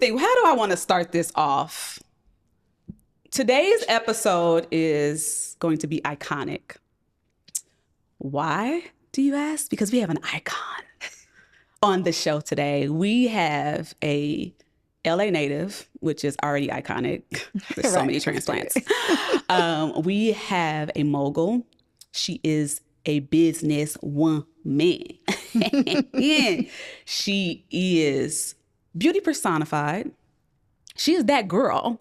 think, how do I want to start this off? Today's episode is going to be iconic. Why, do you ask? Because we have an icon on the show today. We have a LA native, which is already iconic. There's so many transplants. We have a mogul. She is a business woman. She is beauty personified. She is that girl.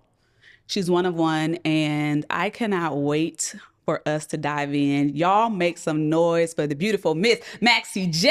She's one of one, and I cannot wait for us to dive in. Y'all make some noise for the beautiful Miss Maxie J.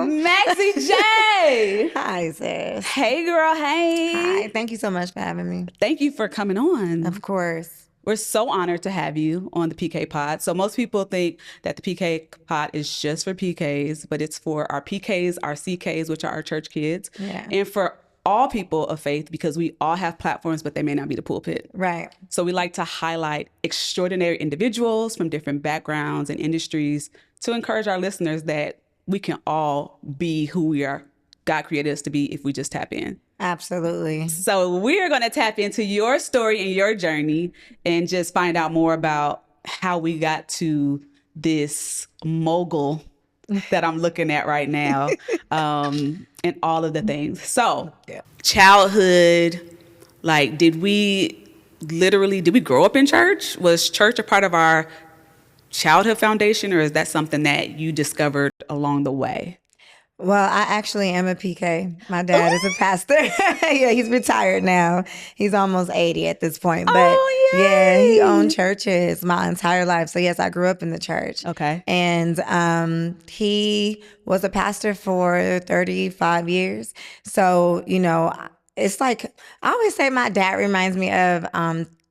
Maxie J. Hi, sis. Hey, girl. Hey. Hi. Thank you so much for having me. Thank you for coming on. Of course. We're so honored to have you on the PK Pod. So most people think that the PK Pod is just for PKs, but it's for our PKs, our CKs, which are our church kids, and for all people of faith, because we all have platforms, but they may not be the pulpit. Right. So we like to highlight extraordinary individuals from different backgrounds and industries to encourage our listeners that we can all be who we are, God created us to be, if we just tap in. Absolutely. So we're going to tap into your story and your journey and just find out more about how we got to this mogul that I'm looking at right now, and all of the things. So childhood, like, did we grow up in church? Was church a part of our childhood foundation, or is that something that you discovered along the way? Well, I actually am a PK. My dad is a pastor. Yeah, he's retired now. He's almost 80 at this point. But yeah, he owned churches my entire life. So yes, I grew up in the church. Okay. And he was a pastor for 35 years. So, you know, it's like, I always say my dad reminds me of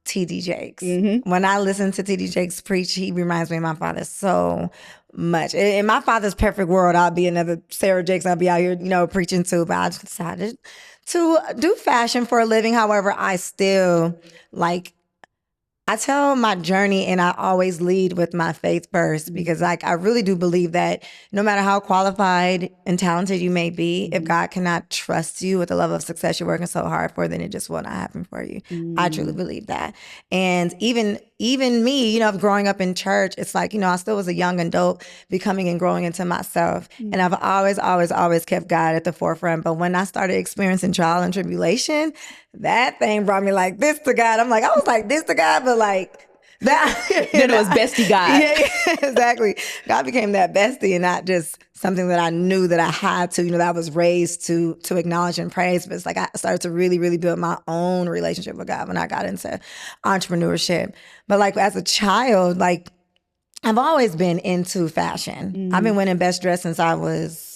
T.D. Jakes. Mm-hmm. When I listen to T.D. Jakes preach, he reminds me of my father so much. In my father's perfect world, I'll be another Sarah Jakes. I'll be out here, you know, preaching too. But I decided to do fashion for a living. However, I still I tell my journey, and I always lead with my faith first, because I really do believe that no matter how qualified and talented you may be, if God cannot trust you with the level of success you're working so hard for, then it just will not happen for you. I truly believe that. And even me, you know, growing up in church, it's like, you know, I still was a young adult becoming and growing into myself. And I've always kept God at the forefront. But when I started experiencing trial and tribulation, that thing brought me like this to God. I was like this to God, but like that. Then it was bestie God. Yeah, exactly. God became that bestie, and not just something that I knew that I had to, you know, that I was raised to acknowledge and praise. But it's like I started to really, really build my own relationship with God when I got into entrepreneurship. But like as a child, like I've always been into fashion. I've been winning best dress since I was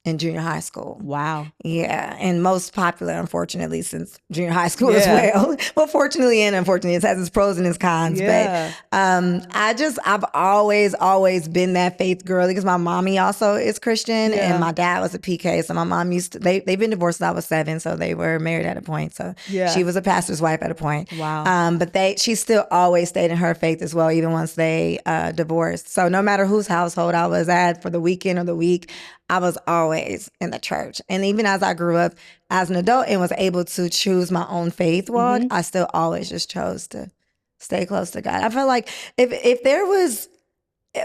in junior high school. Wow. Yeah. And most popular, unfortunately, since junior high school as well. Well, fortunately and unfortunately, it has its pros and its cons. Yeah. But I've always been that faith girl, because my mommy also is Christian and my dad was a PK. So my mom they've been divorced since I was 7. So they were married at a point. So she was a pastor's wife at a point. Wow. But she still always stayed in her faith as well, even once they divorced. So no matter whose household I was at for the weekend or the week, I was always in the church. And even as I grew up as an adult and was able to choose my own faith walk, I still always just chose to stay close to God. I felt like if there was,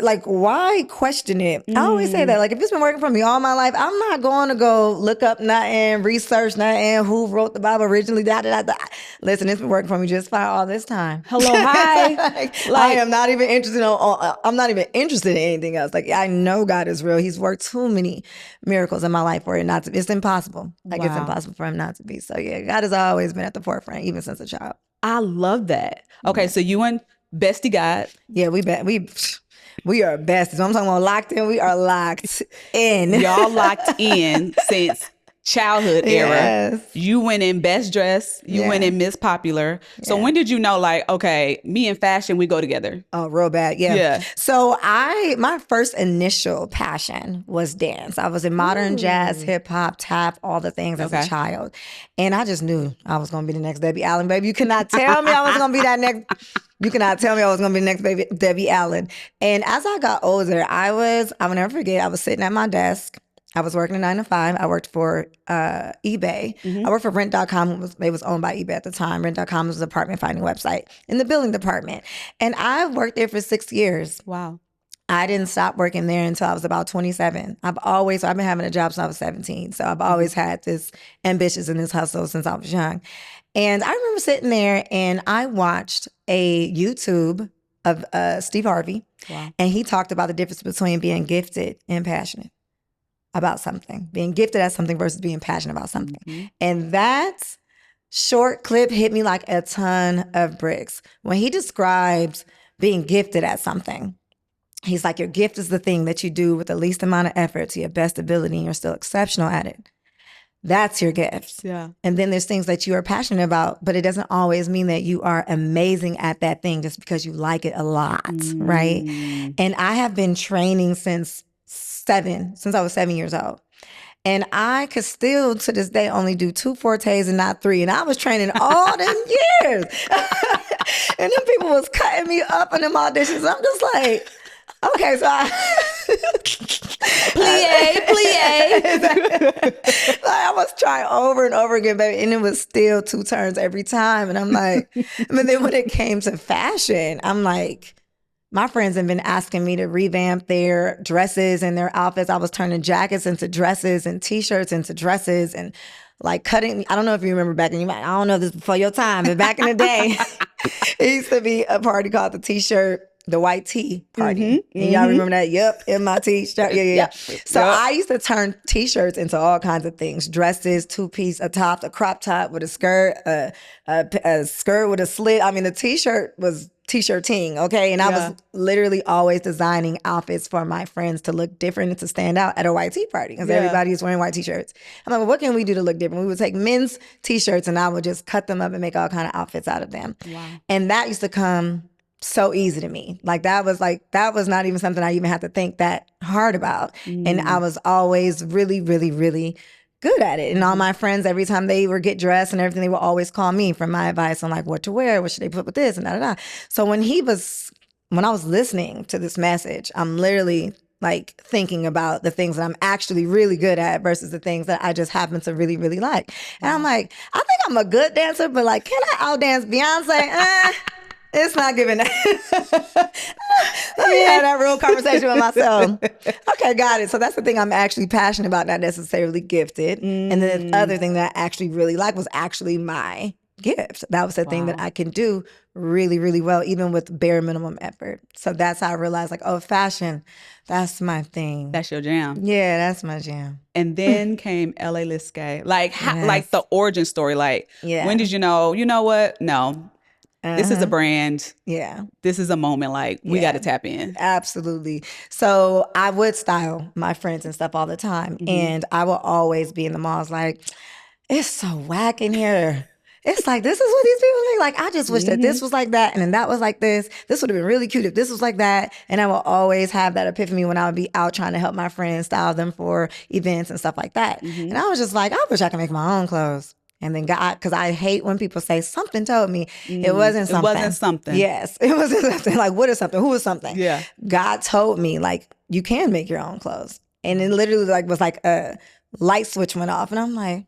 like, why question it? I always say that, like, if it's been working for me all my life, I'm not going to go look up nothing, research nothing, who wrote the Bible originally, Listen, it's been working for me just fine all this time. Hello, hi. I am not even interested I'm not even interested in anything else. Like, I know God is real. He's worked too many miracles in my life for it not to. It's impossible. Like, it's impossible for him not to be. So yeah, God has always been at the forefront, even since a child. I love that. Okay, so you and bestie God. Yeah, we are besties. When I'm talking about locked in, we are locked in. Y'all locked in since childhood era. Yes. You went in best dress. You went in Miss Popular. So when did you know, like, okay, me and fashion, we go together? Oh, real bad. Yeah. Yeah. So my first initial passion was dance. I was in modern jazz, hip hop, tap, all the things as a child. And I just knew I was going to be the next Debbie Allen, baby. You cannot tell me I was going to be that next. You cannot tell me I was going to be the next baby Debbie Allen. And as I got older, I will never forget, I was sitting at my desk I was working a 9 to 5. I worked for eBay. I worked for rent.com. They was owned by eBay at the time. Rent.com was an apartment finding website in the building department. And I worked there for 6 years. Wow. I didn't stop working there until I was about 27. I've been having a job since I was 17. So I've always had this ambitious and this hustle since I was young. And I remember sitting there and I watched a YouTube of Steve Harvey. Wow. And he talked about the difference between being gifted and passionate about something, being gifted at something versus being passionate about something. And that short clip hit me like a ton of bricks. When he describes being gifted at something, he's like, your gift is the thing that you do with the least amount of effort to your best ability and you're still exceptional at it. That's your gift. Yeah. And then there's things that you are passionate about, but it doesn't always mean that you are amazing at that thing just because you like it a lot, right? And I have been training since I was 7 years old. And I could still, to this day, only do 2 fortes and not 3. And I was training all them years. And then people was cutting me up in them auditions. I'm just like, okay, so plie. I was trying over and over again, baby, and it was still 2 turns every time. And I'm like, but then when it came to fashion, I'm like, my friends have been asking me to revamp their dresses and their outfits. I was turning jackets into dresses and T-shirts into dresses and like cutting. I don't know if you remember back in, I don't know if this was before your time, but back in the day, it used to be a party called the T-shirt, the white tee party. And y'all remember that? Yep, in my T-shirt. Yeah. So I used to turn T-shirts into all kinds of things. Dresses, 2-piece, a top, a crop top with a skirt, a skirt with a slit. I mean, the T-shirt was T-shirting, okay? And I was literally always designing outfits for my friends to look different and to stand out at a white tee party because everybody is wearing white T-shirts. I'm like, well, what can we do to look different? We would take men's T-shirts and I would just cut them up and make all kind of outfits out of them. Wow. And that used to come so easy to me. That was not even something I even had to think that hard about. And I was always really, really, really good at it. And all my friends, every time they would get dressed and everything, they would always call me for my advice on like what to wear, what should they put with this and da da da. So when I was listening to this message, I'm literally like thinking about the things that I'm actually really good at versus the things that I just happen to really, really like. And I'm like, I think I'm a good dancer, but like, can I outdance Beyonce? It's not giving that. Let me have that real conversation with myself. Okay, got it. So that's the thing I'm actually passionate about, not necessarily gifted. And then the other thing that I actually really like was actually my gift. That was the thing that I can do really, really well, even with bare minimum effort. So that's how I realized like, oh, fashion, that's my thing. That's your jam. Yeah, that's my jam. And then came LA Lisque. Like, like the origin story. Like, when did you know what? No. This is a brand. Yeah. This is a moment. Like, we got to tap in. Absolutely. So I would style my friends and stuff all the time. And I will always be in the malls like, it's so whack in here. It's like, this is what these people think. Like, I just wish that this was like that and then that was like this. This would have been really cute if this was like that. And I will always have that epiphany when I would be out trying to help my friends style them for events and stuff like that. And I was just like, I wish I could make my own clothes. And then God, because I hate when people say something told me it wasn't something. It wasn't something. Yes, it wasn't something. Like, what is something? Who is something? Yeah. God told me, like, you can make your own clothes. And it literally was like a light switch went off. And I'm like,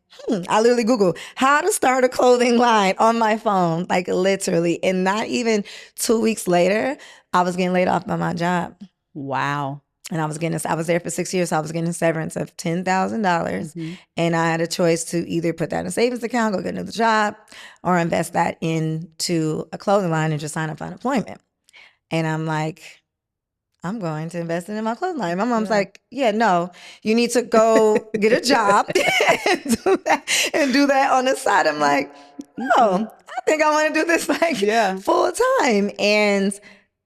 I literally Googled how to start a clothing line on my phone, like literally. And not even 2 weeks later, I was getting laid off by my job. Wow. And I was there for 6 years. So I was getting a severance of $10,000. And I had a choice to either put that in a savings account, go get another job, or invest that into a clothing line and just sign up for unemployment. And I'm like, I'm going to invest in my clothing line. My mom's like, yeah, no, you need to go get a job and do that on the side. I'm like, no, I think I want to do this like full time. And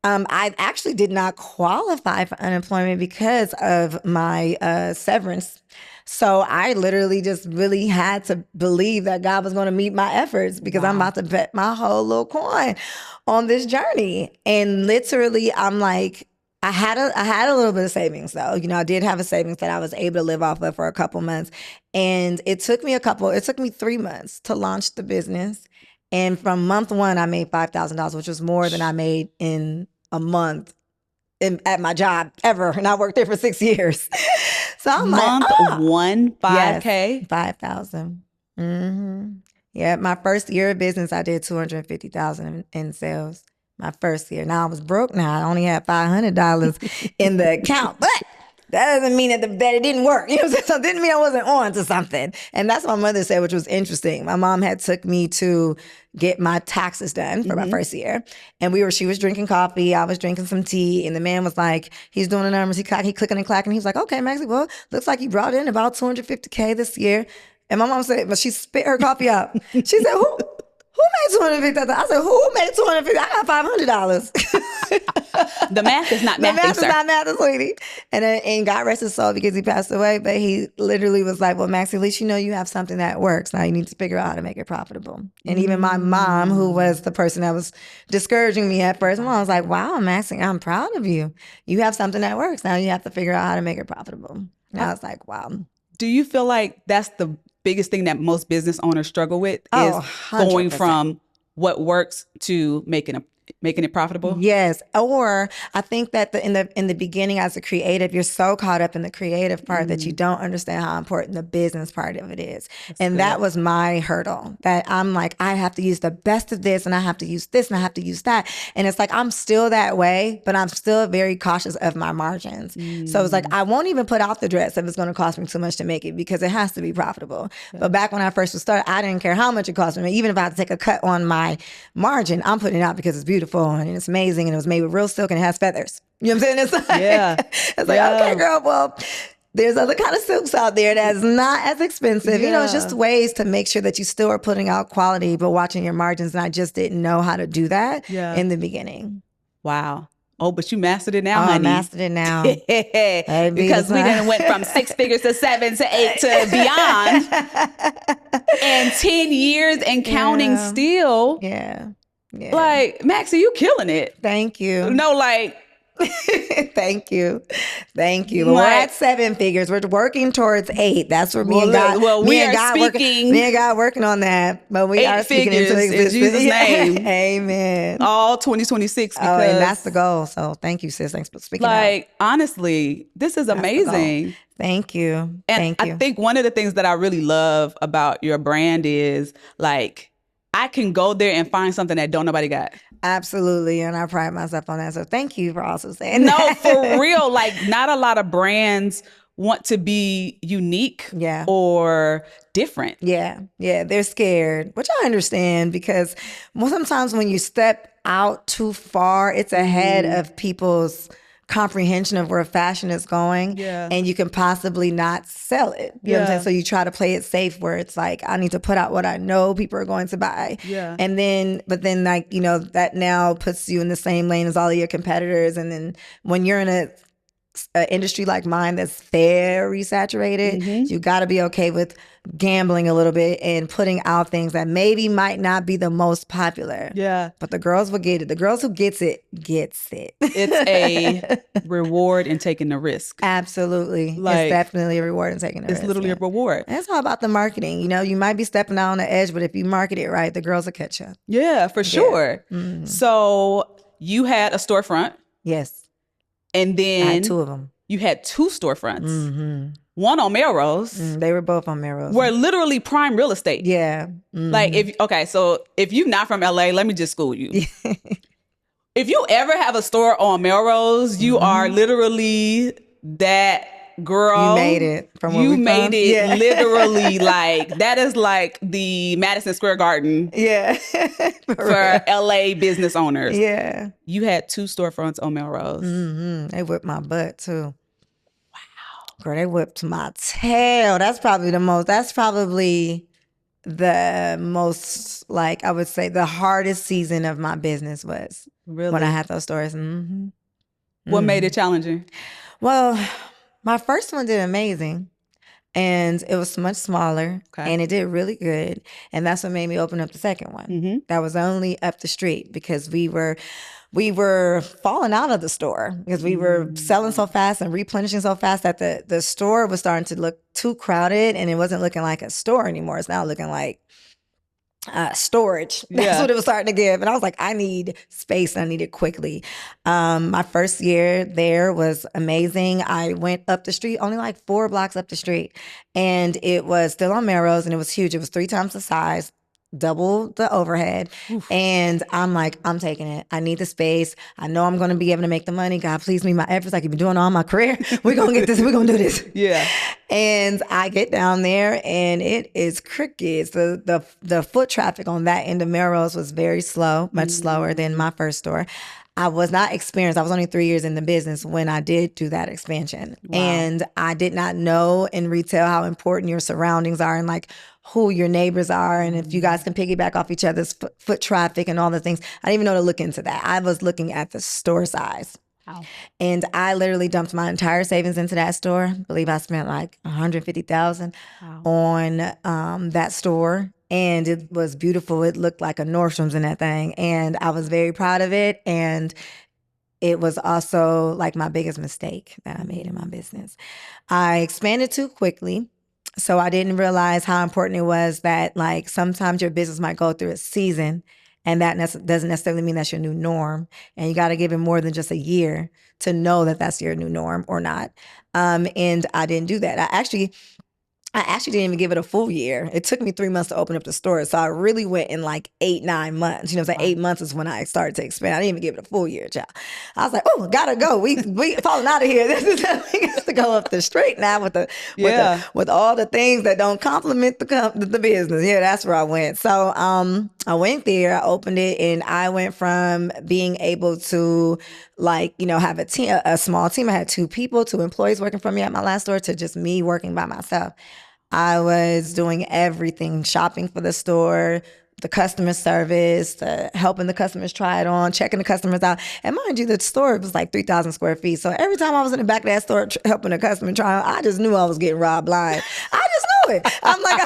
I actually did not qualify for unemployment because of my severance. So I literally just really had to believe that God was going to meet my efforts because I'm about to bet my whole little coin on this journey. And literally, I'm like, I had a little bit of savings though. I did have a savings that I was able to live off of for a couple months. And it took me 3 months to launch the business. And from month 1, I made $5,000, which was more than I made in a month at my job ever. And I worked there for 6 years. So I'm Month like, one, 5K? yes, 5,000. Mm-hmm. Yeah, my first year of business, I did 250,000 in sales. My first year. Now I was broke. Now I only had $500 in the account, but that doesn't mean that it didn't work. You know what I'm saying? So it didn't mean I wasn't on to something. And that's what my mother said, which was interesting. My mom had took me to get my taxes done for my first year. And she was drinking coffee. I was drinking some tea. And the man was like, he's doing the numbers. He clicking and clacking. He was like, okay, Maxie, well, looks like you brought in about 250K this year. And my mom said, but she spit her coffee out. She said, who made 250? I said, who made 250? I got $500. The math is not math, The math sir. is not math, sweetie. And God rest his soul because he passed away. But he literally was like, well, Maxie, at least you know you have something that works. Now you need to figure out how to make it profitable. And even my mom, who was the person that was discouraging me at first, my mom was like, wow, Maxie, I'm proud of you. You have something that works. Now you have to figure out how to make it profitable. And I was like, wow. Do you feel like that's the biggest thing that most business owners struggle with is 100%. going from what works to making it profitable? Yes. Or I think that in the beginning as a creative, you're so caught up in the creative part that you don't understand how important the business part of it is. That was my hurdle, that I'm like, I have to use the best of this and I have to use this and I have to use that. And it's like, I'm still that way, but I'm still very cautious of my margins. So it's like, I won't even put out the dress if it's going to cost me too much to make it because it has to be profitable. But back when I first was started, I didn't care how much it cost me. Even if I had to take a cut on my margin, I'm putting it out because it's beautiful and it's amazing and it was made with real silk and it has feathers. You know what I'm saying? It's like, it's like, okay, girl, well, there's other kind of silks out there that's not as expensive. You know, it's just ways to make sure that you still are putting out quality, but watching your margins. And I just didn't know how to do that in the beginning. Wow. Oh, but you mastered it now, honey. I mastered it now. Because we done went from 6 figures to 7 to 8 to beyond. And 10 years and counting still. Yeah. Like, Maxie, you killing it. Thank you. No, like. Thank you. We're at 7 figures. We're working towards 8. That's where me and God. Well, me and God working on that. But we are speaking into existence. In Jesus' name. Amen. All 2026. Because, and that's the goal. So thank you, sis. Thanks for speaking. Like, honestly, this is amazing. Thank you. And Thank you. I think one of the things that I really love about your brand is like, I can go there and find something that don't nobody got. Absolutely. And I pride myself on that. So thank you for also saying that. No, for real. Like, not a lot of brands want to be unique or different. Yeah. They're scared, which I understand because sometimes when you step out too far, it's ahead of people's comprehension of where fashion is going and you can possibly not sell it. You know what I'm saying? So you try to play it safe where it's like, I need to put out what I know people are going to buy. But then like, you know, that now puts you in the same lane as all of your competitors. And then when you're in a industry like mine that's very saturated, you got to be okay with gambling a little bit and putting out things that maybe might not be the most popular. But the girls will get it. The girls who gets it. It's a reward in taking the risk. Absolutely. Like, it's definitely a reward in taking the risk. It's literally a reward. And it's all about the marketing. You know, you might be stepping out on the edge, but if you market it right, the girls will catch you. Yeah, for sure. So you had a storefront. Yes. And then I had 2 of them. You had 2 storefronts. One on Melrose. They were both on Melrose. Were literally prime real estate. Yeah. Like, so if you're not from LA, let me just school you. If you ever have a store on Melrose, you are literally that girl. You made it from where you made it literally like that is like the Madison Square Garden for LA business owners. You had 2 storefronts on Melrose. They whipped my butt too. Wow. Girl, they whipped my tail. That's probably the most like I would say the hardest season of my business was when I had those stores. What made it challenging? Well, my first one did amazing and it was much smaller and it did really good. And that's what made me open up the second one. That was only up the street because we were falling out of the store because we were selling so fast and replenishing so fast that the store was starting to look too crowded and it wasn't looking like a store anymore. It's now looking like storage. That's Yeah. what it was starting to give. And I was like, I need space. And I need it quickly. My first year there was amazing. I went up the street, only like 4 blocks up the street. And it was still on Melrose, and it was huge. It was 3 times the size, double the overhead. And I'm like, I'm taking it. I need the space. I know I'm going to be able to make the money. God, please me, my efforts. I keep been doing all my career. We're going to get this. We're going to do this. Yeah. And I get down there, and it is crickets. The foot traffic on that end of Melrose was very slow, much slower than my first store. I was not experienced. I was only 3 years in the business when I did do that expansion. Wow. And I did not know in retail how important your surroundings are and like who your neighbors are. And if you guys can piggyback off each other's foot traffic and all the things. I didn't even know to look into that. I was looking at the store size. Wow. And I literally dumped my entire savings into that store. I believe I spent like $150,000 on that store. And it was beautiful. It looked like a Nordstrom's in that thing. And I was very proud of it. And it was also like my biggest mistake that I made in my business. I expanded too quickly. So I didn't realize how important it was that like sometimes your business might go through a season, and that doesn't necessarily mean that's your new norm. And you got to give it more than just a year to know that that's your new norm or not. And I didn't do that. I actually didn't even give it a full year. It took me 3 months to open up the store. So I really went in like 8-9 months. You know what I'm saying? 8 months is when I started to expand. I didn't even give it a full year, child. I was like, oh, gotta go. We falling out of here. We got to go up the street now with all the things that don't complement the business. Yeah, that's where I went. So I went there, I opened it, and I went from being able to like, you know, have a small team. I had 2 employees working for me at my last store, to just me working by myself. I was doing everything, shopping for the store, the customer service, helping the customers try it on, checking the customers out. And mind you, the store was like 3,000 square feet. So every time I was in the back of that store helping a customer try on, I just knew I was getting robbed blind. I just knew it. I'm like,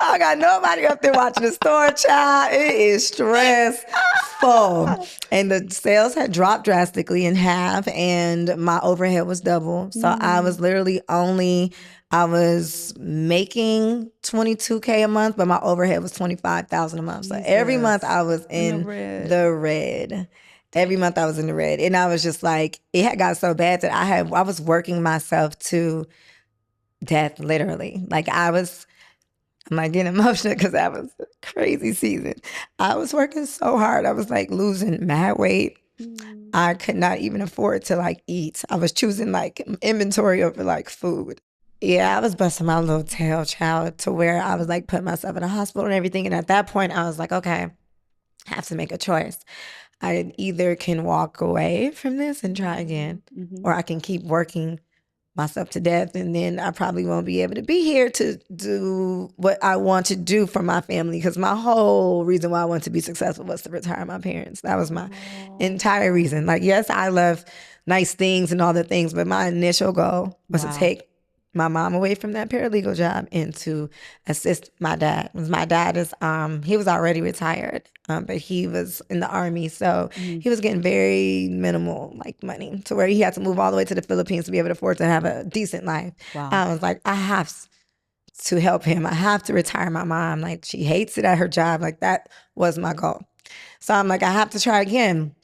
I got nobody up there watching the store, child. It is stressful. And the sales had dropped drastically in half, and my overhead was double. So I was literally I was making $22K a month, but my overhead was $25,000 a month. So every month I was in the red. Every month I was in the red. And I was just like, it had got so bad that I was working myself to death, literally. Like I'm like getting emotional because that was a crazy season. I was working so hard. I was like losing mad weight. I could not even afford to like eat. I was choosing like inventory over like food. Yeah, I was busting my little tail, child, to where I was like putting myself in a hospital and everything. And at that point, I was like, okay, I have to make a choice. I either can walk away from this and try again, or I can keep working myself to death. And then I probably won't be able to be here to do what I want to do for my family. Because my whole reason why I wanted to be successful was to retire my parents. That was my entire reason. Like, yes, I love nice things and all the things, but my initial goal was to take my mom away from that paralegal job and to assist my dad. My dad is, he was already retired, but he was in the Army. So he was getting very minimal like money, to where he had to move all the way to the Philippines to be able to afford to have a decent life. Wow. I was like, I have to help him. I have to retire my mom. Like, she hates it at her job. Like, that was my goal. So I'm like, I have to try again.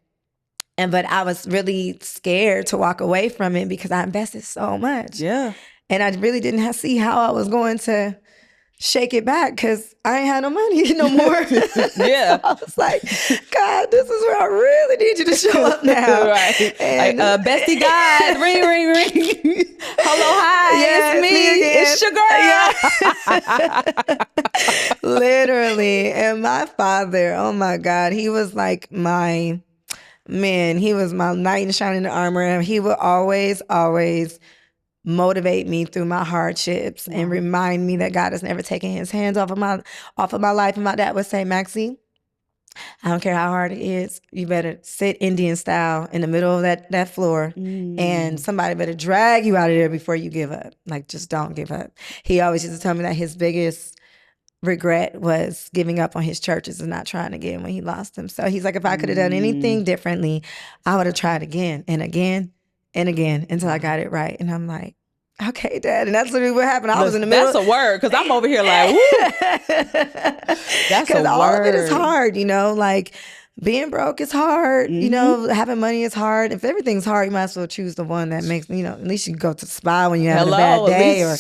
But I was really scared to walk away from it because I invested so much. Yeah. And I really didn't see how I was going to shake it back because I ain't had no money no more. Yeah. So I was like, God, this is where I really need you to show up now. Right. And, like, bestie God, ring, ring, ring. Hello, hi, it's me. It's your girl. Literally. And my father, oh my God, he was like he was my knight in shining armor. And he would always motivate me through my hardships and remind me that God has never taken his hands off of my life. And my dad would say, Maxie, I don't care how hard it is, you better sit Indian style in the middle of that floor, and somebody better drag you out of there before you give up. Like, just don't give up. He always used to tell me that his biggest regret was giving up on his churches and not trying again when he lost them. So he's like, if I could have done anything differently, I would have tried again and again and again until I got it right. And I'm like, Okay, Dad. And that's literally what happened. I was in the middle. That's a word, because I'm over here like, woo. That's a word. All of it is hard, like being broke is hard, having money is hard. If everything's hard, you might as well choose the one that makes, at least you can go to the spa when you're having a bad day, or,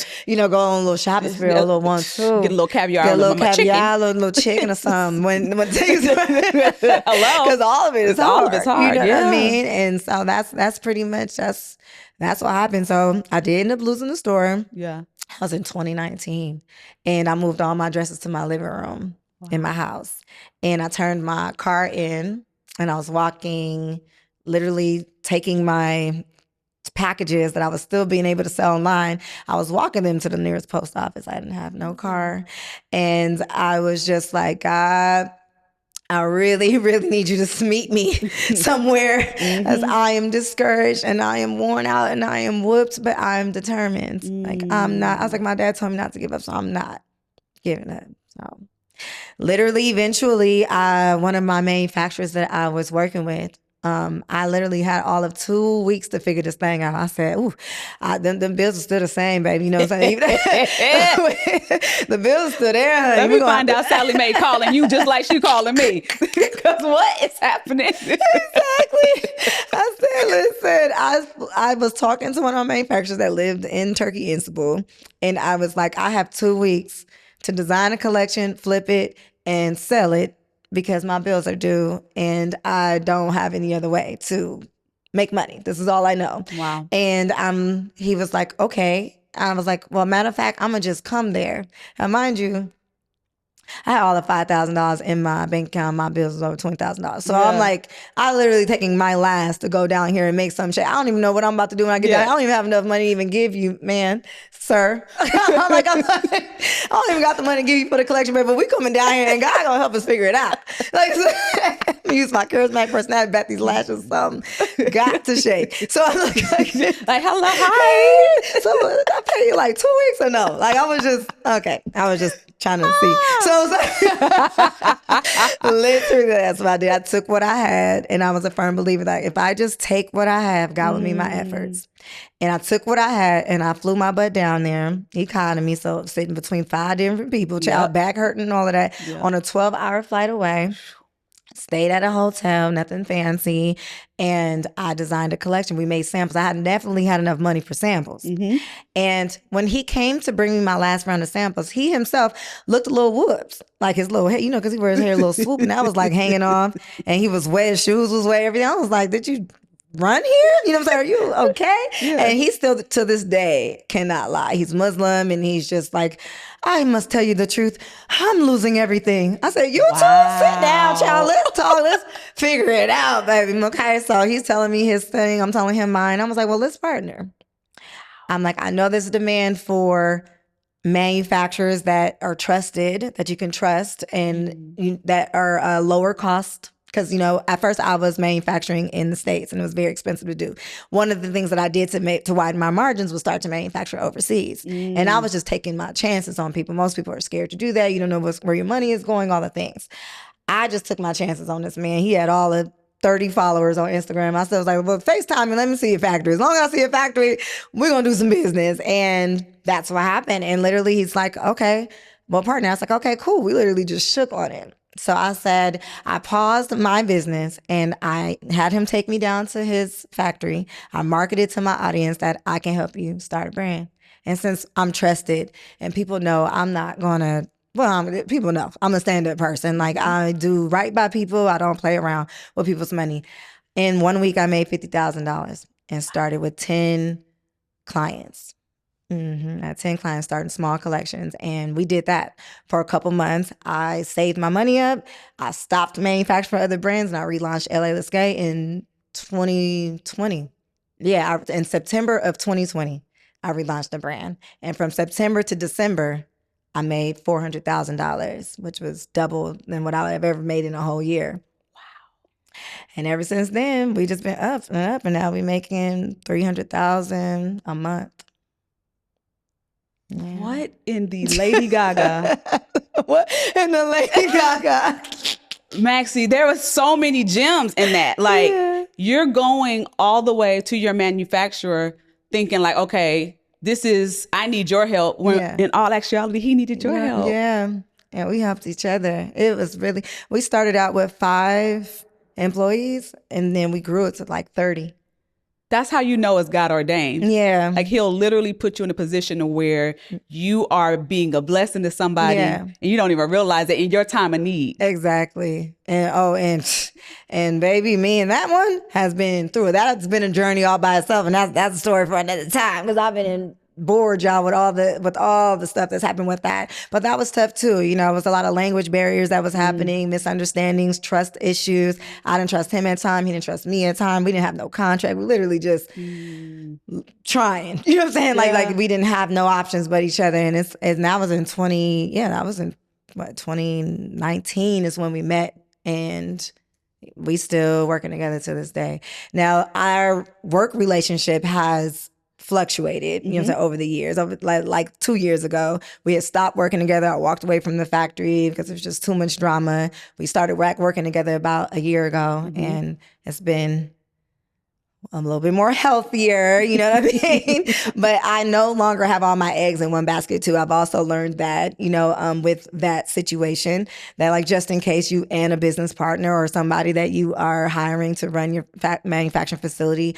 go on a little shopping spree, a little one too. Get a little caviar, a little chicken or something. When things, because all of it is hard. All of it's hard. You know what I mean? And so that's pretty much, that's what happened. So I did end up losing the store. Yeah. I was in 2019, and I moved all my dresses to my living room in my house. And I turned my car in, and I was walking, literally taking my packages that I was still being able to sell online. I was walking them to the nearest post office. I didn't have no car. And I was just like, God, I really, really need you to meet me somewhere, as I am discouraged and I am worn out and I am whooped, but I'm determined. Like, I'm not, I was like, my dad told me not to give up, so I'm not giving up. So literally, eventually, one of my manufacturers that I was working with, I literally had all of 2 weeks to figure this thing out. I said, ooh, them bills are still the same, baby. You know what I'm saying? The bills are still there. Let me find out Sally Mae calling you just like she calling me. Because what is happening? Exactly. I said, listen, I was talking to one of my manufacturers that lived in Turkey, Istanbul, and I was like, I have 2 weeks to design a collection, flip it, and sell it, because my bills are due and I don't have any other way to make money. This is all I know. Wow. And he was like, okay. I was like, well, matter of fact, I'm going to just come there. Now, mind you, I had all of $5,000 in my bank account. My bills was over $20,000. So I'm like, I literally taking my last to go down here and make some shit. I don't even know what I'm about to do when I get down. I don't even have enough money to even give you, man, sir. I don't even got the money to give you for the collection, but we coming down here and God gonna help us figure it out. Like, so, I'm gonna use my charismatic personality, back these lashes, got to shake. So I'm like hello, hi. So I pay you like 2 weeks or no? Like, I was just trying to see. So literally, that's what I did. I took what I had, and I was a firm believer that if I just take what I have, God will meet my efforts. And I took what I had, and I flew my butt down there, economy, so sitting between 5 different people, child, back hurting and all of that, on a 12-hour flight away. Stayed at a hotel, nothing fancy, and I designed a collection. We made samples. I had definitely had enough money for samples. And when he came to bring me my last round of samples, he himself looked a little whoops, like his little hair, because he wears his hair a little swoop, and that was like hanging off, and he was wet, his shoes was wet, everything. I was like, did you run here? You know what I'm saying? Are you okay? And he still, to this day, cannot lie. He's Muslim, and he's just like, I must tell you the truth. I'm losing everything. I said, you too? Sit down, child. Let's talk. Let's figure it out, baby. Okay, so he's telling me his thing. I'm telling him mine. I was like, well, let's partner. I'm like, I know there's a demand for manufacturers that are trusted, that you can trust, and that are lower cost. Because, at first I was manufacturing in the States, and it was very expensive to do. One of the things that I did to widen my margins was start to manufacture overseas. And I was just taking my chances on people. Most people are scared to do that. You don't know where your money is going, all the things. I just took my chances on this man. He had all of 30 followers on Instagram. I was like, well, FaceTime me, let me see your factory. As long as I see a factory, we're going to do some business. And that's what happened. And literally he's like, okay, well, partner. I was like, okay, cool. We literally just shook on it. So I said, I paused my business and I had him take me down to his factory. I marketed to my audience that I can help you start a brand. And since I'm trusted and people know I'm not going to, people know I'm a stand-up person. Like, I do right by people. I don't play around with people's money. In 1 week, I made $50,000 and started with 10 clients. I had 10 clients starting small collections, and we did that for a couple months. I saved my money up. I stopped manufacturing for other brands, and I relaunched LA Lisquet in 2020. Yeah, in September of 2020, I relaunched the brand. And from September to December, I made $400,000, which was double than what I have ever made in a whole year. Wow. And ever since then, we just been up and up, and now we're making $300,000 a month. Yeah. What in the Lady Gaga? What in the Lady Gaga? Maxie, there was so many gems in that. Like, you're going all the way to your manufacturer thinking like, okay, I need your help. When in all actuality, he needed your help. Yeah. And we helped each other. It was really, we started out with 5 employees and then we grew it to like 30. That's how you know it's God ordained. Yeah. Like he'll literally put you in a position where you are being a blessing to somebody and you don't even realize it in your time of need. Exactly. And baby, me and that one has been through it. That's been a journey all by itself. And that's a story for another time because I've been bored, y'all, with all the stuff that's happened with that. But that was tough too. You know, it was a lot of language barriers that was happening, misunderstandings, trust issues. I didn't trust him at time. He didn't trust me at time. We didn't have no contract. We literally just trying. You know what I'm saying? Yeah. Like we didn't have no options but each other. And that was in 2019 is when we met, and we still working together to this day. Now our work relationship has fluctuated, you know, so over the years. Over like 2 years ago, we had stopped working together. I walked away from the factory because it was just too much drama. We started working together about a year ago, and it's been a little bit more healthier, you know what I mean? But I no longer have all my eggs in one basket too. I've also learned that, you know, with that situation, that like just in case you and a business partner or somebody that you are hiring to run your manufacturing facility,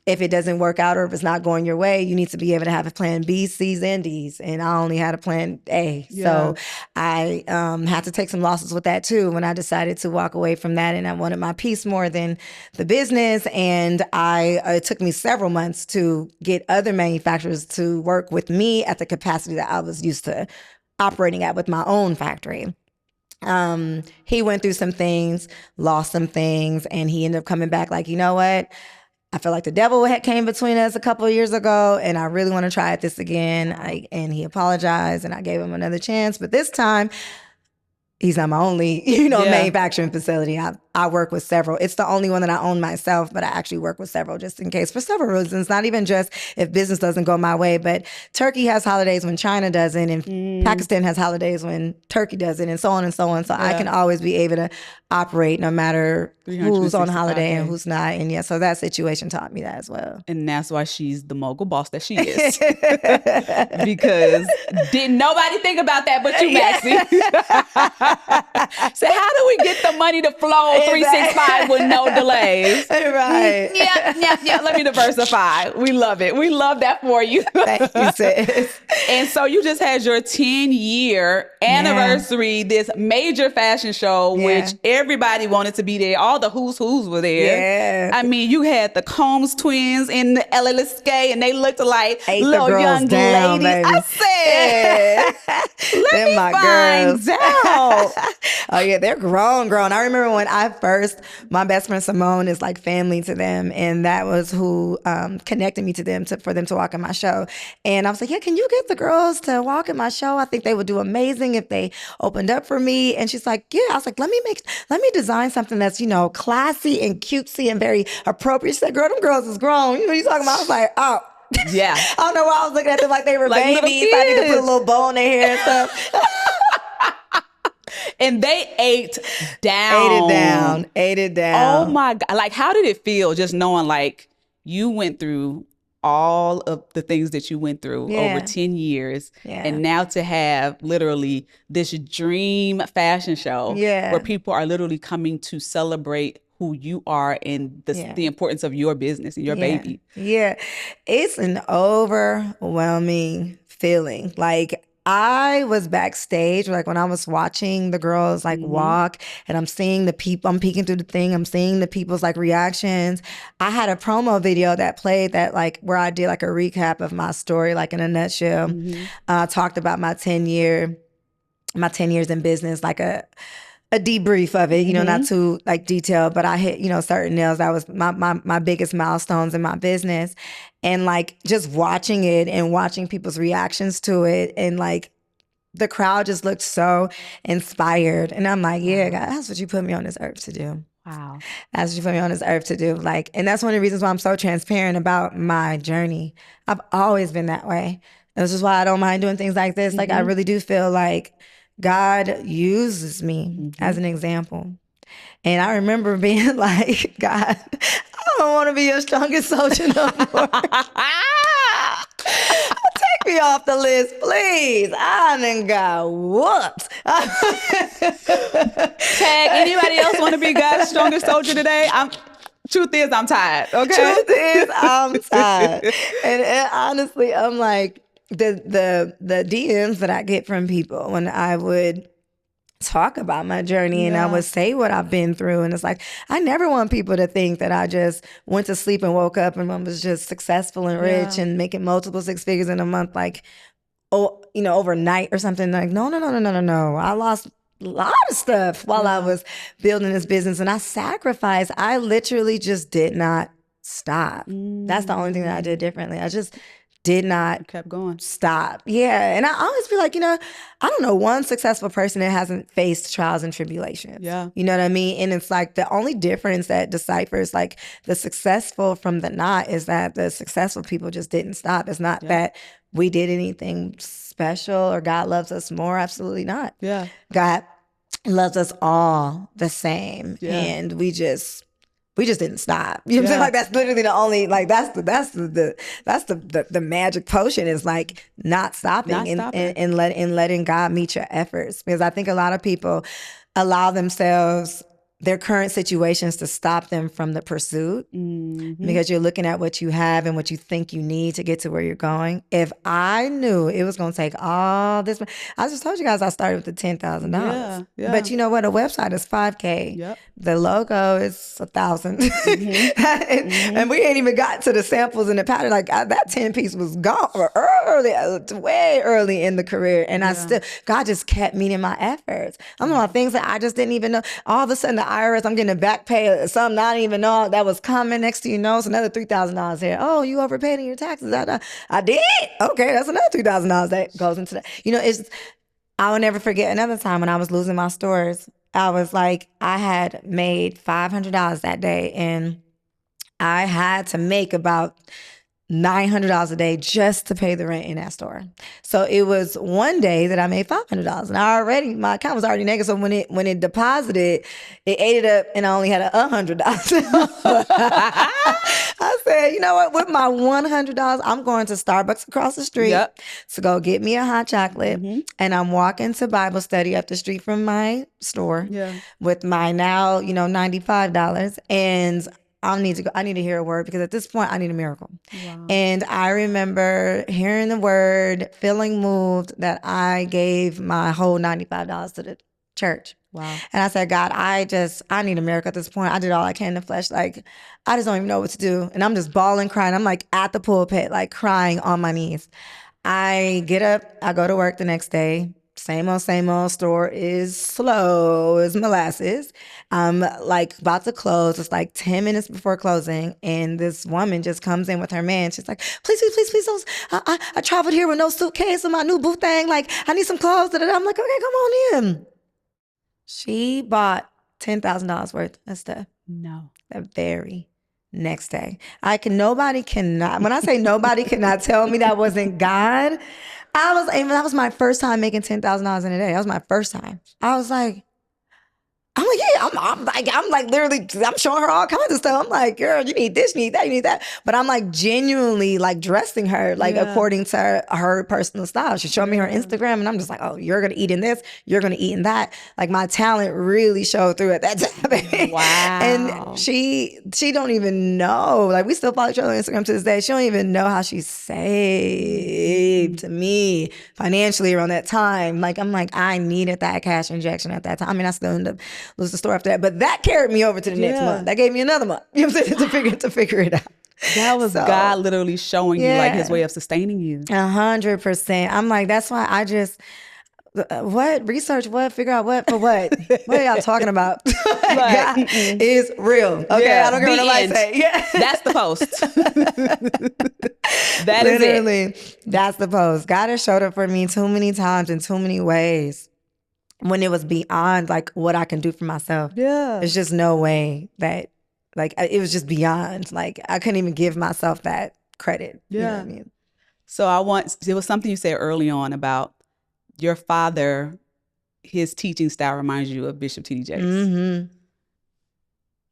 if it doesn't work out or if it's not going your way, you need to be able to have a plan B, C's, and D's. And I only had a plan A. Yeah. So I had to take some losses with that too when I decided to walk away from that. And I wanted my peace more than the business. And it took me several months to get other manufacturers to work with me at the capacity that I was used to operating at with my own factory. He went through some things, lost some things, and he ended up coming back like, you know what? I feel like the devil came between us a couple of years ago, and I really want to try this again. And he apologized, and I gave him another chance. But this time, he's not my only, manufacturing facility. I work with several. It's the only one that I own myself, but I actually work with several just in case for several reasons. Not even just if business doesn't go my way, but Turkey has holidays when China doesn't, and Pakistan has holidays when Turkey doesn't, and so on and so on. So I can always be able to operate no matter who's on holiday and who's not. And so that situation taught me that as well. And that's why she's the mogul boss that she is. Because didn't nobody think about that but you, Maxie. So how do we get the money to flow 365 with no delays? Right. Yeah. Let me diversify. We love it. We love that for you. Thank you, sis. And so you just had your 10-year anniversary, this major fashion show, which everybody wanted to be there. All the who's were there. Yeah. I mean, you had the Combs twins in the LLSK, and they looked like little young down, ladies. Baby. I said, let me find out. Oh yeah, they're grown. I remember when my best friend Simone is like family to them, and that was who connected me to them for them to walk in my show. And I was like, yeah, can you get the girls to walk in my show? I think they would do amazing if they opened up for me. And she's like, yeah. I was like, let me design something that's, classy and cutesy and very appropriate. She said, girl, them girls is grown. You know what you talking about? I was like, oh. Yeah. I don't know why I was looking at them like they were like babies. I need to put a little bow in their hair and stuff. And they ate down. Ate it down. Oh my God. Like, how did it feel just knowing like you went through all of the things that you went through over 10 years and now to have literally this dream fashion show where people are literally coming to celebrate who you are and the importance of your business and your baby. Yeah. It's an overwhelming feeling. Like, I was backstage, like when I was watching the girls like walk, and I'm seeing the people, I'm peeking through the thing, I'm seeing the people's like reactions. I had a promo video that played that like where I did like a recap of my story, like in a nutshell. Talked about my 10 years in business, like a debrief of it, not too like detailed, but I hit, certain nails. That was my biggest milestones in my business. And like just watching it and watching people's reactions to it, and like the crowd just looked so inspired. And I'm like, yeah, God, that's what you put me on this earth to do. Wow. That's what you put me on this earth to do. Like, and that's one of the reasons why I'm so transparent about my journey. I've always been that way. This is why I don't mind doing things like this. Like, I really do feel like God uses me as an example. And I remember being like, God, I don't want to be your strongest soldier no more. me off the list, please. I done got whooped. Tag anybody else want to be God's strongest soldier today? Truth is, I'm tired. Okay. Truth is, I'm tired. And honestly, I'm like the DMs that I get from people when I would talk about my journey and I would say what I've been through. And it's like, I never want people to think that I just went to sleep and woke up and was just successful and rich and making multiple six figures in a month, like, oh, you know, overnight or something. Like, no. I lost a lot of stuff while I was building this business and I sacrificed. I literally just did not stop. That's the only thing that I did differently. I just did not kept going. Stop. Yeah. And I always feel like, you know, I don't know one successful person that hasn't faced trials and tribulations. Yeah. You know what I mean? And it's like the only difference that deciphers like the successful from the not is that the successful people just didn't stop. It's not that we did anything special or God loves us more. Absolutely not. Yeah. God loves us all the same. Yeah. And we just didn't stop. You know what I'm saying? Like that's literally the only like that's the magic potion is like not stopping, and letting God meet your efforts. Because I think a lot of people allow themselves their current situations to stop them from the pursuit because you're looking at what you have and what you think you need to get to where you're going. If I knew it was going to take all this, I just told you guys I started with the $10,000. Yeah. But you know what? A website is $5,000. Yep. The logo is $1,000. And we ain't even got to the samples and the pattern. Like that 10 piece was gone way early in the career. And I still, God just kept meeting my efforts. I'm talking about things that I just didn't even know. All of a sudden, the IRS, I'm getting a back pay, something I didn't even know that was coming. Next to you know, it's another $3,000 here. Oh, you overpaid in your taxes. I did? Okay, that's another $3,000 that goes into that. You know, I will never forget another time when I was losing my stores. I was like, I had made $500 that day and I had to make about $900 a day just to pay the rent in that store. So it was one day that I made $500 and my account was already negative. So when it deposited, it ate it up and I only had $100. I said, you know what, with my $100, I'm going to Starbucks across the street to go get me a hot chocolate. And I'm walking to Bible study up the street from my store with my now, $95. And I need to hear a word because at this point I need a miracle. Wow. And I remember hearing the word, feeling moved that I gave my whole $95 to the church. Wow. And I said, God, I need a miracle at this point. I did all I can in the flesh. Like, I just don't even know what to do. And I'm just bawling, crying. I'm like at the pulpit, like crying on my knees. I get up, I go to work the next day. Same old, store is slow as molasses. I'm like about to close. It's like 10 minutes before closing. And this woman just comes in with her man. She's like, please don't. I traveled here with no suitcase and my new boo thing. Like, I need some clothes. I'm like, okay, come on in. She bought $10,000 worth of stuff. No. The very next day. Nobody cannot, when I say nobody cannot tell me that wasn't God, that was my first time making $10,000 in a day. That was my first time. I'm literally, I'm showing her all kinds of stuff. I'm like, girl, you need this, you need that, you need that. But I'm like genuinely like dressing her like according to her personal style. She showed me her Instagram and I'm just like, oh, you're going to eat in this, you're going to eat in that. Like my talent really showed through at that time. Wow. And she don't even know. Like we still follow each other on Instagram to this day. She don't even know how she saved me financially around that time. Like I'm like, I needed that cash injection at that time. I mean, I still ended up lose the store after that, but that carried me over to the next month. That gave me another month. You know what I'm saying? to figure it out. That was God literally showing you like his way of sustaining you. 100%. I'm like, that's why I just research what, figure out what for what. What are y'all talking about? God is real. Okay, I don't care what nobody say. Yeah. That's the post. That literally, is it. That's the post. God has showed up for me too many times in too many ways. When it was beyond like what I can do for myself. Yeah. There's just no way that like it was just beyond. Like I couldn't even give myself that credit. Yeah. You know what I mean? So it was something you said early on about your father, his teaching style reminds you of Bishop T.D. Jakes. Mm-hmm.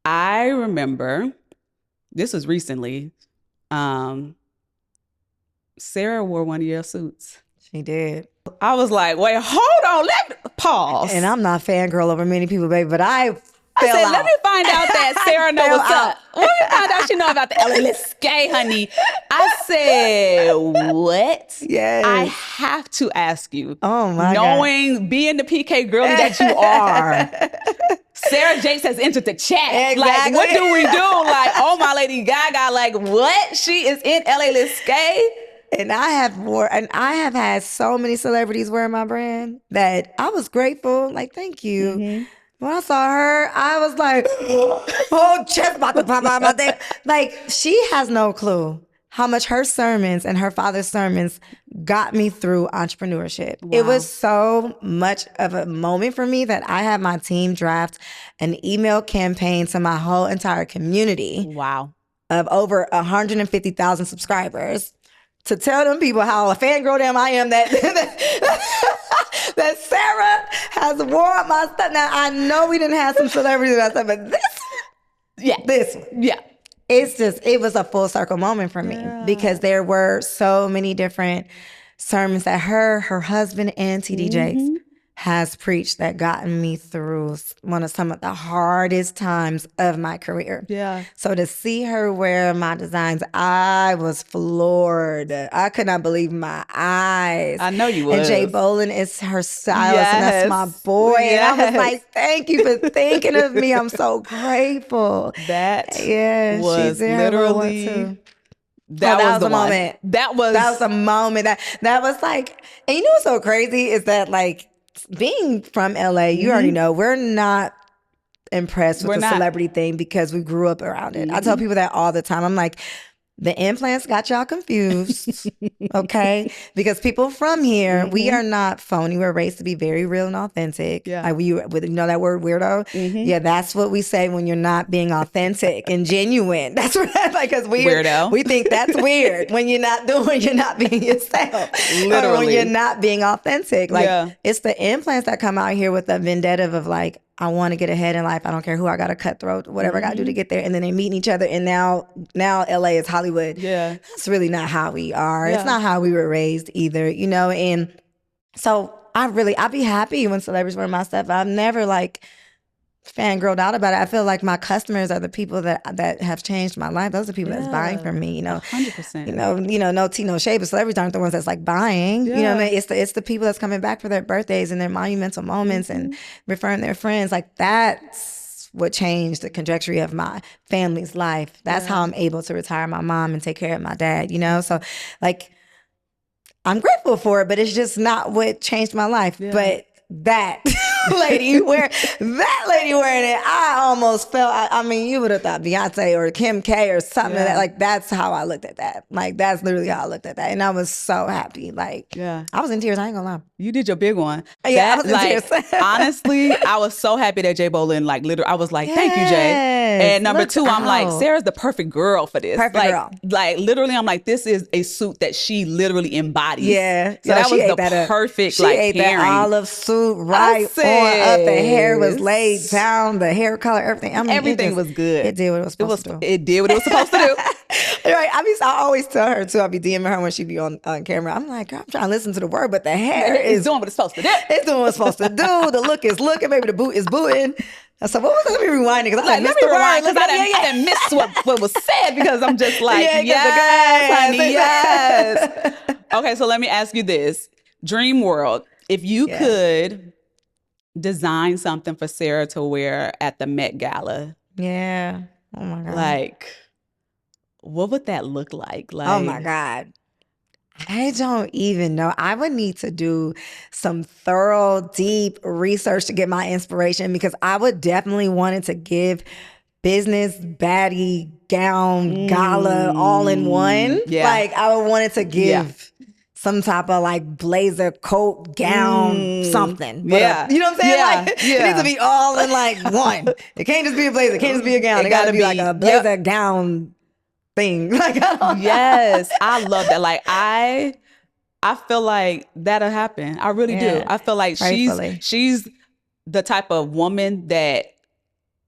I remember, this was recently, Sarah wore one of your suits. She did. I was like, wait, hold on, let me pause. And I'm not fangirl over many people, baby, but I said, out. let me find out that Sarah know what's up. Let me find out she know about the LA gay, honey. I said, what? Yes. I have to ask you. Oh my God. Being the PK girly that you are. Sarah Jakes has entered the chat. Exactly. Like, what do we do? Like, oh my Lady Gaga, like, what? She is in LA gay. And I have had so many celebrities wearing my brand that I was grateful. Like, thank you. Mm-hmm. When I saw her, I was like, oh, chest about to pop out my thing. Like, she has no clue how much her sermons and her father's sermons got me through entrepreneurship. Wow. It was so much of a moment for me that I had my team draft an email campaign to my whole entire community. Wow. Of over 150,000 subscribers to tell them people how a fangirl damn I am that that Sarah has worn my stuff. Now, I know we didn't have some celebrities and stuff, but this it was a full circle moment for me because there were so many different sermons that her husband and TD Jakes has preached that gotten me through some of the hardest times of my career. Yeah. So to see her wear my designs, I was floored. I could not believe my eyes. I know you was. And Jay Bolin is her stylist, and that's my boy. Yes. And I was like, thank you for thinking of me. I'm so grateful. That was she's literally... That was the moment. That was the moment. That was like, and you know what's so crazy is that like, being from LA, you already know we're not impressed with the celebrity thing because we grew up around it. I tell people that all the time. I'm like, the implants got y'all confused, okay? Because people from here, we are not phony. We're raised to be very real and authentic. Yeah. Like you know that word weirdo? Yeah, that's what we say when you're not being authentic and genuine. That's what like because we think that's weird when you're not being yourself. Literally. Or when you're not being authentic. Like it's the implants that come out here with the vendetta of like, I want to get ahead in life. I don't care who I got to cut throat, whatever I got to do to get there. And then they meeting each other. And now LA is Hollywood. Yeah. That's really not how we are. Yeah. It's not how we were raised either, you know? And so I'd be happy when celebrities wear my stuff. I've never like fangirled out about it. I feel like my customers are the people that have changed my life. Those are the people that's buying from me, you know. 100%. You know, no tea, no shade, but celebrities aren't the ones that's like buying. Yeah. You know what I mean? It's the people that's coming back for their birthdays and their monumental moments and referring their friends. Like that's what changed the trajectory of my family's life. That's how I'm able to retire my mom and take care of my dad, you know? So like I'm grateful for it, but it's just not what changed my life. Yeah. But that lady wearing it, I almost felt, I mean, you would have thought Beyonce or Kim K or something like that. Like, that's how I looked at that. Like, that's literally how I looked at that. And I was so happy. Like, I was in tears. I ain't gonna lie. You did your big one. Yeah, I was in tears. Honestly, I was so happy that Jay Bolin, like, literally, I was like, thank you, Jay. And number two, I'm like, Sarah's the perfect girl for this. Perfect girl. Like, literally, I'm like, this is a suit that she literally embodies. Yeah. So that was the perfect, she like, ate pairing. That olive suit right on up. The hair was laid down, the hair color, everything. I mean, everything was good. It did what it was supposed to do. It did what it was supposed to do. Right. I always tell her too. I'll be DMing her when she be on camera. I'm like, I'm trying to listen to the word, but the hair is doing what it's supposed to do. It's doing what it's supposed to do. The look is looking. Maybe the boot is booting. So what was that? Let me rewind it because I missed the word. I didn't miss what was said because I'm just like, yes, honey, yes. Okay, so let me ask you this. Dream world. If you could design something for Sarah to wear at the Met Gala. Yeah. Oh my God. Like, what would that look like? Like, oh my God. I don't even know. I would need to do some thorough, deep research to get my inspiration because I would definitely want it to give business, baddie, gown, gala, all in one. Yeah. Like I would want it to give some type of like blazer, coat, gown, something. But you know what I'm saying? Yeah. Like it needs to be all in like one. It can't just be a blazer. It can't just be a gown. It gotta be like a blazer gown thing. Like yes, I love that. Like I feel like that'll happen. I really do. I feel like she's the type of woman that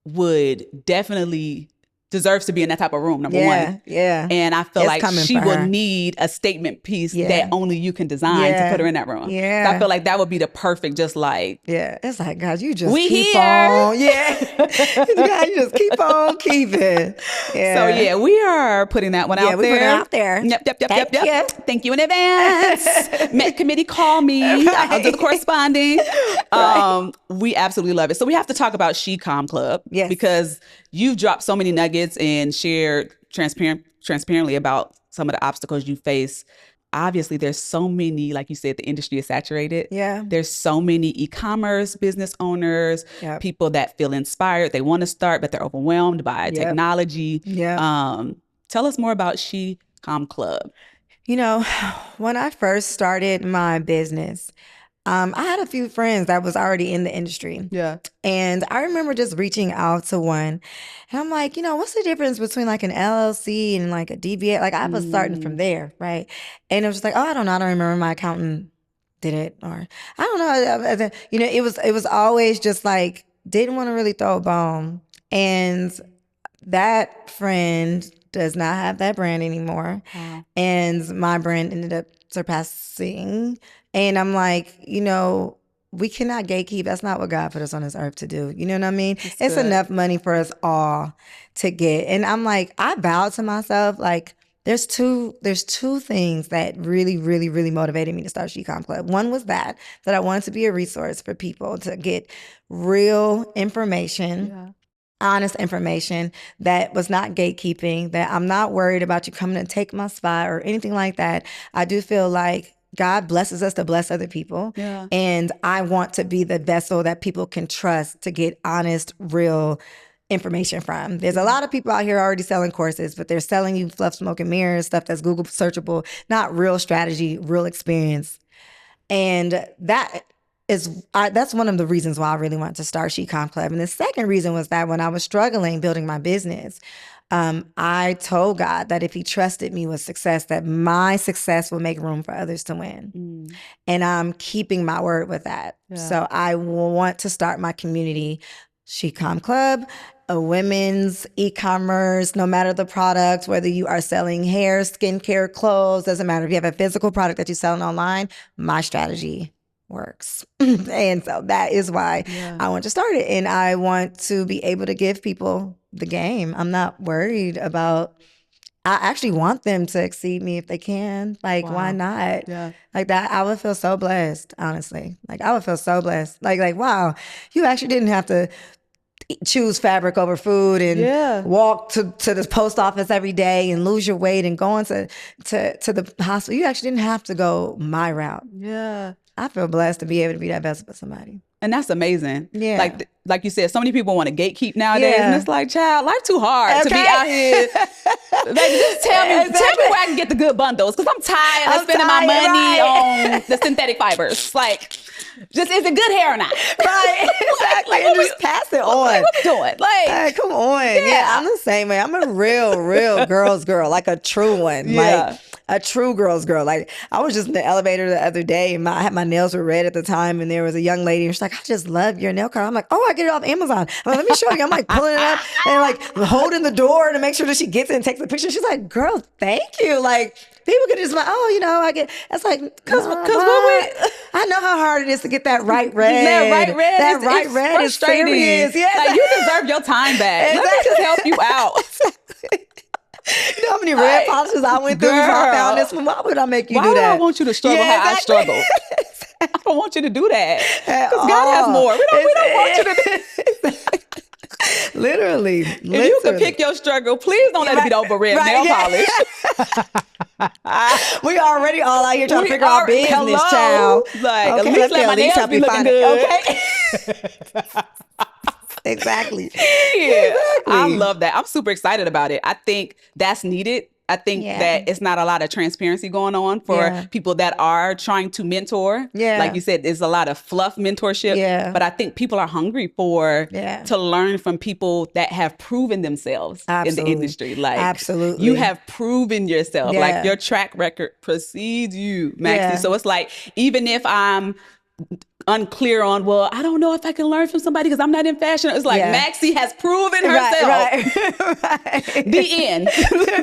would definitely deserves to be in that type of room, number one. Yeah. And I feel It's like coming she for will her. need a statement piece Yeah. that only you can design to put her in that room. Yeah. So I feel like that would be the perfect, just like, yeah. It's like, God, you just we keep here. on. Yeah. God, you just keep on keeping. Yeah. So yeah, we are putting that one out we there. put it out there. Yep. Thank you. Thank you in advance. Met committee, call me. I'll do the corresponding. We absolutely love it. So we have to talk about She Calm Club. Yes. Because you've dropped so many nuggets and shared transparently about some of the obstacles you face. Obviously, there's so many, like you said, the industry is saturated. Yeah. There's so many e-commerce business owners, people that feel inspired. They want to start, but they're overwhelmed by technology. Yeah. Tell us more about She Calm Club. You know, when I first started my business, I had a few friends that was already in the industry. Yeah. And I remember just reaching out to one. And I'm like, what's the difference between like an LLC and like a DBA? Like I was starting from there, right? And it was just like, oh, I don't know. I don't remember, my accountant did it, or I don't know. It was always just like, didn't want to really throw a bone. And that friend does not have that brand anymore. Wow. And my brand ended up surpassing. And I'm like, we cannot gatekeep. That's not what God put us on this earth to do. You know what I mean? It's enough money for us all to get. And I'm like, I vowed to myself, like, there's two things that really, really, really motivated me to start She Calm Club. One was that I wanted to be a resource for people to get real information, honest information that was not gatekeeping, that I'm not worried about you coming to take my spot or anything like that. I do feel like God blesses us to bless other people. Yeah. And I want to be the vessel that people can trust to get honest, real information from. There's a lot of people out here already selling courses, but they're selling you fluff, smoke, and mirrors, stuff that's Google searchable, not real strategy, real experience. And that's one of the reasons why I really wanted to start She Calm Club. And the second reason was that when I was struggling building my business, I told God that if he trusted me with success, that my success will make room for others to win. And I'm keeping my word with that. Yeah. So I want to start my community, She Calm Club, a women's e-commerce, no matter the product, whether you are selling hair, skincare, clothes, doesn't matter. If you have a physical product that you're selling online, my strategy works. And so that is why I want to start it. And I want to be able to give people the game. I'm not worried about, I actually want them to exceed me if they can. Like, why not? Yeah. Like that, I would feel so blessed, honestly. Like I would feel so blessed. Like, wow, you actually didn't have to choose fabric over food and walk to the post office every day and lose your weight and go into the hospital. You actually didn't have to go my route. Yeah. I feel blessed to be able to be that vessel for somebody. And that's amazing. Yeah. Like you said, so many people want to gatekeep nowadays. And it's like, child, life too hard to be out here. Like, just tell me where I can get the good bundles. Because I'm tired of spending my money on the synthetic fibers. Like, just is it good hair or not? Right. Exactly. And just pass it on. What we doing? Like, come on. Yeah, I'm the same way. I'm a real girl's girl. Like a true one. Yeah. Like a true girl's girl. Like I was just in the elevator the other day and my nails were red at the time, and there was a young lady and she's like, I just love your nail color. I'm like, oh, I get it off Amazon. I'm like, let me show you. I'm like pulling it up and like holding the door to make sure that she gets it and takes the picture. She's like, girl, thank you. Like people could just like, oh, I get, it's like, cause I know how hard it is to get that right red. That right red is serious. Yeah. Like you deserve your time back. Exactly. Let me just help you out. You know how many red polishes I went through before I found this one? Why would I make you do that? Why would I want you to struggle how I struggle? I don't want you to do that. Because God has more. We don't want you to do Literally. If you could pick your struggle, please don't let it be over red nail polish. We already all out here trying to figure out business, child. Like, at least let my nails be looking good. Okay. Exactly. Yeah. Exactly. I love that. I'm super excited about it. I think that's needed. I think that it's not a lot of transparency going on for people that are trying to mentor. Yeah. Like you said, there's a lot of fluff mentorship. Yeah. But I think people are hungry to learn from people that have proven themselves in the industry. Like you have proven yourself. Like your track record precedes you, Maxie. So it's like, even if I'm unclear on, well, I don't know if I can learn from somebody because I'm not in fashion. It's like Maxie has proven herself. Right. The end.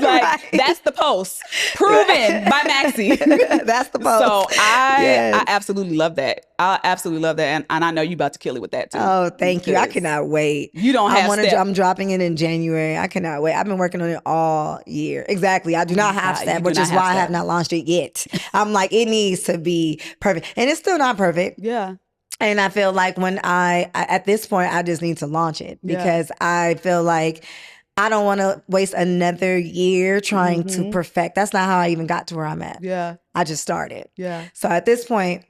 Like that's the post. Proven by Maxie. That's the post. So I absolutely love that. I absolutely love that. And I know you about to kill it with that too. Oh, thank you. I cannot wait. You don't have I'm dropping it in January. I cannot wait. I've been working on it all year. Exactly. I do not have step, which is why I have not launched it yet. I'm like, it needs to be perfect. And it's still not perfect. Yeah. And I feel like when I at this point, I just need to launch it because I feel like I don't want to waste another year trying to perfect. That's not how I even got to where I'm at. Yeah. I just started. Yeah. So at this point,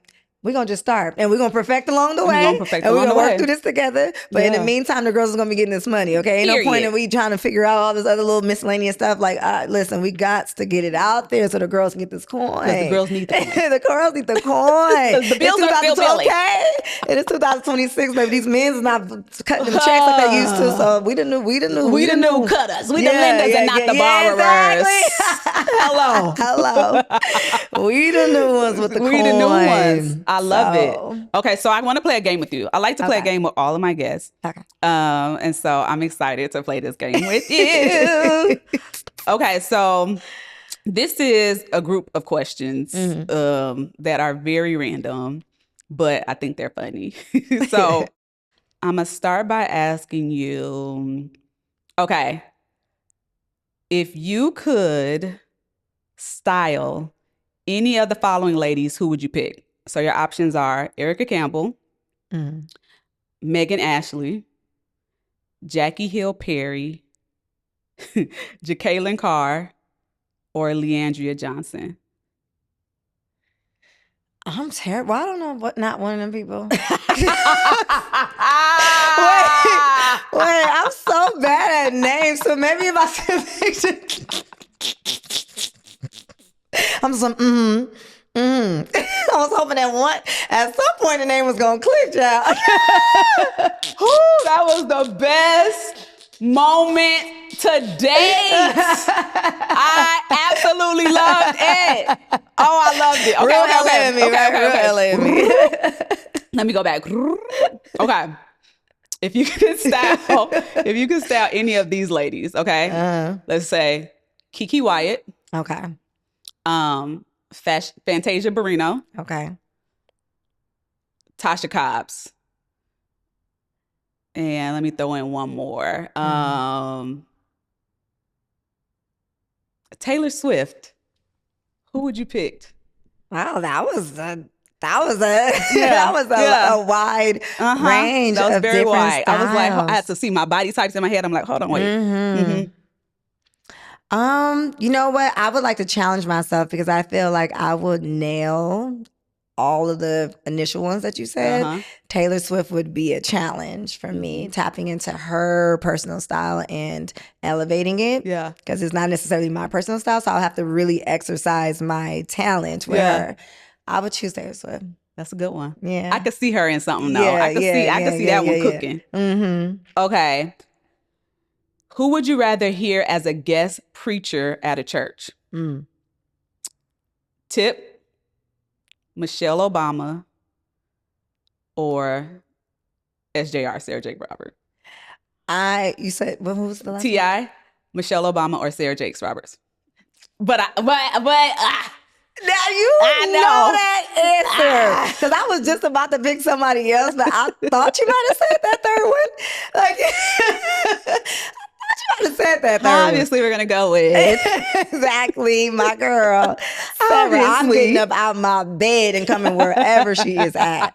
we're going to just start and we're going to perfect along the way. And we're going to work through this together. But in the meantime, the girls are going to be getting this money, okay? Ain't no point in we trying to figure out all this other little miscellaneous stuff. Like, listen, we got to get it out there so the girls can get this coin. The girls need the coin. The girls need the coin. The bills are still billing. Okay? It is 2026, baby. These men's is not cutting them checks like they used to. So we the new cutters. We the lenders and not the borrowers. Exactly. Hello. We the new ones with the coin. We the new ones. I love it. Okay, so I want to play a game with you. I like to play a game with all of my guests. Okay. And so I'm excited to play this game with you. Okay, so this is a group of questions that are very random, but I think they're funny. So I'm going to start by asking you, okay, if you could style any of the following ladies, who would you pick? So your options are Erica Campbell, Megan Ashley, Jackie Hill Perry, Jacqueline Carr, or Leandria Johnson. I'm terrible. I don't know not one of them people. Wait, I'm so bad at names. So maybe if I said I'm some I was hoping at some point the name was gonna click, child. That was the best moment to date. I absolutely loved it. Oh, I loved it. Okay. Let me go back. Okay. If you could style any of these ladies, okay? Let's say Kiki Wyatt. Okay. Fantasia Barrino. Okay. Tasha Cobbs. And let me throw in one more. Taylor Swift. Who would you pick? Wow, that was a wide range. That was of very wide. Styles. I was like, I had to see my body types in my head. I'm like, hold on, wait. You know what? I would like to challenge myself because I feel like I would nail all of the initial ones that you said. Taylor Swift would be a challenge for me, tapping into her personal style and elevating it. Yeah. Because it's not necessarily my personal style, so I'll have to really exercise my talent with her. I would choose Taylor Swift. That's a good one. Yeah. I could see her in something though. I could see that one cooking. Okay. Who would you rather hear as a guest preacher at a church? Tip, Michelle Obama, or SJR, Sarah Jake Roberts? You said, well, who was the last T.I., Michelle Obama, or Sarah Jakes Roberts? But now you know that answer. Because I was just about to pick somebody else, but I thought you might have said that third one. Like, I thought you might have said that third Obviously, we're going to go with. Exactly, my girl. Sarah, I'm getting up out my bed and coming wherever she is at.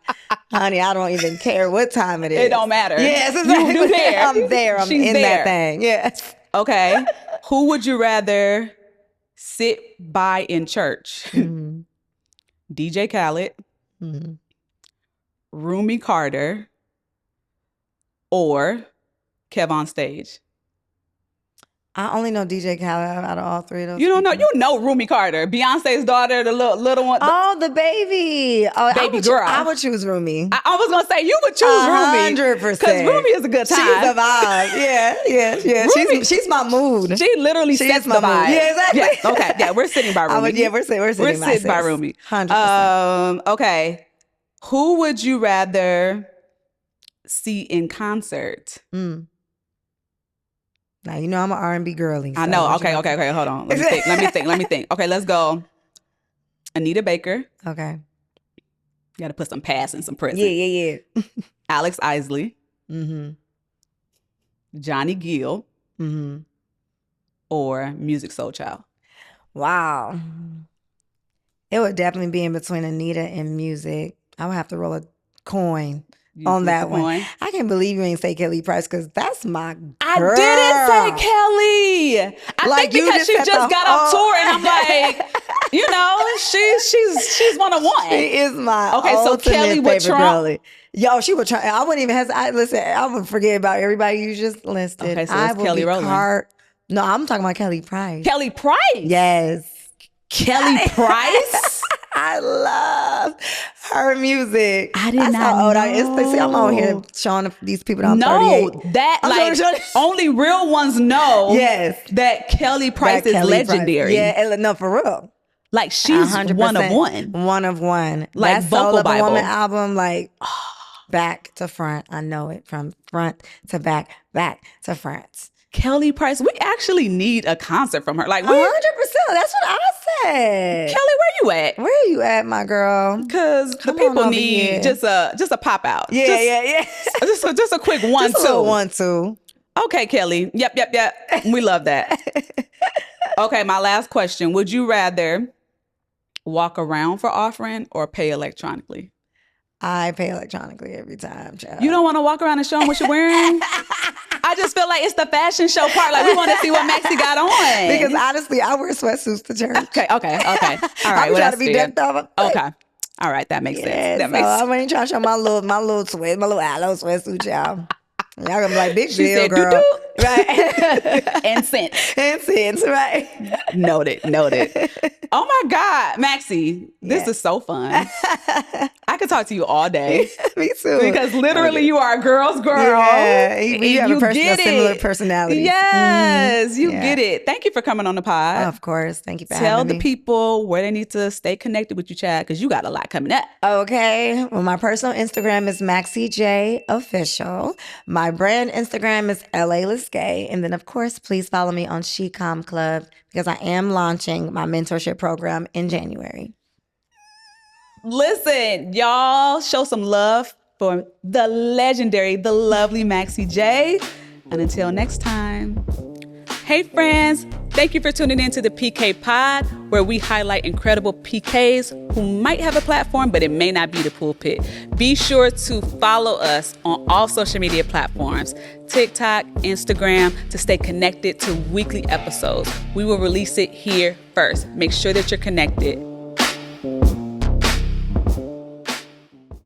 Honey, I don't even care what time it is. It don't matter. Yes, exactly. You're there. I'm there. I'm She's in there. that thing. Yes. Okay. Who would you rather sit by in church? DJ Khaled, Rumi Carter, or Kev on Stage? I only know DJ Khaled out of all three of those. You don't know? You know Rumi Carter, Beyonce's daughter, the little one. Oh, the baby. Oh, baby girl. I would choose Rumi. I was going to say, you would choose Rumi. 100%. Because Rumi is a good time. She's the vibe. Yeah. She's my mood. She literally sets the vibe. Yeah, exactly. Yeah. Okay. Yeah, we're sitting by Rumi. We're sitting by Rumi. 100%. Okay. Who would you rather see in concert? Now you know I'm an R&B girly. I know. Okay. Hold on. Let me think. Okay, let's go. Anita Baker. Okay. You got to put some past and some present. Yeah. Alex Isley. Mm-hmm. Johnny Gill. Mm-hmm. Or Music Soul Child. Wow. It would definitely be in between Anita and Music. I would have to roll a coin on that one. I can't believe you ain't say Kelly Price because that's my girl. I didn't say Kelly. I think because she just got off tour and I'm like, you know, she's one of one. She is my so Kelly would trump. Girlie. Yo, she would try. I wouldn't even hesitate. Listen, I would forget about everybody you just listed. Okay, so that's Kelly Rowland. No, I'm talking about Kelly Price. Kelly Price? Yes. Kelly Price? I love her music. I did not know. See, I'm out here showing these people that I'm 38. That only real ones know that Kelly Price is legendary. Yeah, no, for real. Like she's 100%. One of one. One of one. Like that Vocal Soul of Bible. a Woman album, like back to front. I know it from front to back to front. Kelly Price, we actually need a concert from her. Like 100%. That's what I said. Kelly, where you at? Where you at, my girl? Because the people need just a pop out. Yeah. Just a quick 1-2. Just a little 1-2. Okay, Kelly. Yep. We love that. Okay, my last question. Would you rather walk around for offering or pay electronically? I pay electronically every time, child. You don't want to walk around and show them what you're wearing? I just feel like it's the fashion show part. Like we want to see what Maxie got on. Because honestly, I wear sweatsuits to church. Okay. All right. I'm trying to be decked up. Okay. All right. That makes sense. I ain't trying to show my little aloe sweatsuit, y'all. Y'all gonna be like, big deal, girl. Doo-doo. Right. And cents, right. Noted. Oh my God, Maxie, this is so fun. I could talk to you all day. Me too. Because literally you are a girl's girl. Yeah, you have a similar personality. Yes, you get it. Thank you for coming on the pod. Of course. Thank you for having me. Tell the people where they need to stay connected with you, Chad, because you got a lot coming up. Okay. Well, my personal Instagram is Maxie J Official. My brand Instagram is LA Liscay. And then, of course, please follow me on She-Com Club because I am launching my mentorship program in January. Listen, y'all, show some love for the legendary, the lovely Maxie J. And until next time. Hey, friends. Thank you for tuning in to the PK Pod, where we highlight incredible PKs who might have a platform, but it may not be the pulpit. Be sure to follow us on all social media platforms, TikTok, Instagram, to stay connected to weekly episodes. We will release it here first. Make sure that you're connected.